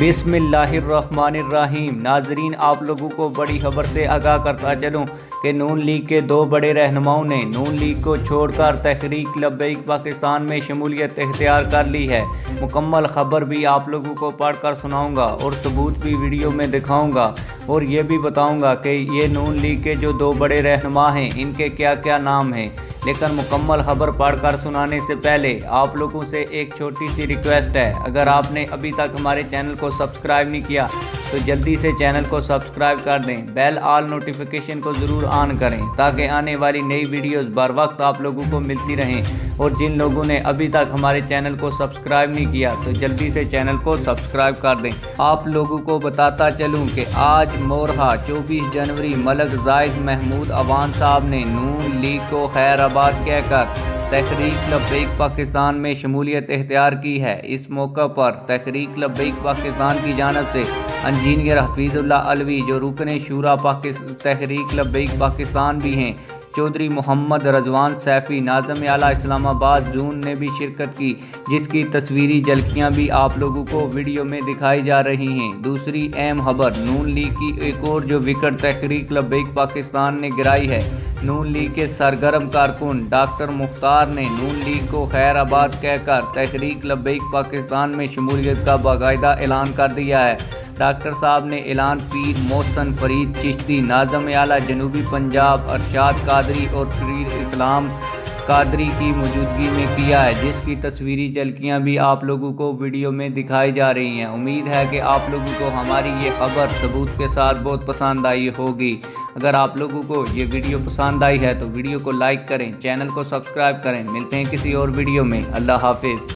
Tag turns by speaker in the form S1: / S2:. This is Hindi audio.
S1: बिस्मिल्लाहिर्रहमानिर्रहीम। नाजरीन, आप लोगों को बड़ी खबर से आगाह करता चलूँ कि नून लीग के दो बड़े रहनुमाओं ने नून लीग को छोड़कर तहरीक लब्बैक पाकिस्तान में शमूलियत इख्तियार कर ली है। मुकम्मल खबर भी आप लोगों को पढ़कर सुनाऊंगा और सबूत भी वीडियो में दिखाऊंगा और ये भी बताऊंगा कि ये नून लीग के जो दो बड़े रहनुमा हैं इनके क्या क्या नाम हैं। लेकिन मुकम्मल खबर पढ़कर सुनाने से पहले आप लोगों से एक छोटी सी रिक्वेस्ट है, अगर आपने अभी तक हमारे चैनल को सब्सक्राइब नहीं किया तो जल्दी से चैनल को सब्सक्राइब कर दें। बेल ऑल नोटिफिकेशन को ज़रूर ऑन करें ताकि आने वाली नई वीडियोस बर वक्त आप लोगों को मिलती रहें। और जिन लोगों ने अभी तक हमारे चैनल को सब्सक्राइब नहीं किया तो जल्दी से चैनल को सब्सक्राइब कर दें। आप लोगों को बताता चलूँ कि आज मोरहा 24 जनवरी मलक जाहिद महमूद अवान साहब ने नून लीग को खैराबाद कहकर तहरीक लब्बैक पाकिस्तान में शमूलियत इख्तियार की है। इस मौका पर तहरीक लब्बैक पाकिस्तान की जानिब से इंजीनियर हफीजुल्लाह अलवी जो रुकने शूरा तहरीक लब्बैक पाकिस्तान भी हैं, चौधरी मोहम्मद रजवान सैफ़ी नाज़िम आला इस्लामाबाद जून ने भी शिरकत की, जिसकी तस्वीरी झलकियाँ भी आप लोगों को वीडियो में दिखाई जा रही हैं। दूसरी अहम खबर, नून लीग की एक और जो विकेट तहरीक लब्बैक पाकिस्तान ने गिराई है। नून लीग के सरगर्म कारकुन डॉक्टर मुख्तार ने नून लीग को खैराबाद कहकर तहरीक लब्बैक पाकिस्तान में शमूलियत का बाकायदा ऐलान कर दिया है। डॉक्टर साहब ने ऐलान पीर मोहसन फरीद चिश्ती, नाज़िम आला जनूबी पंजाब अरशाद कादरी और पीर इस्लाम कादरी की मौजूदगी में किया है, जिसकी तस्वीरी झलकियाँ भी आप लोगों को वीडियो में दिखाई जा रही हैं। उम्मीद है कि आप लोगों को हमारी ये खबर सबूत के साथ बहुत पसंद आई होगी। अगर आप लोगों को ये वीडियो पसंद आई है तो वीडियो को लाइक करें, चैनल को सब्सक्राइब करें। मिलते हैं किसी और वीडियो में। अल्लाह हाफिज़।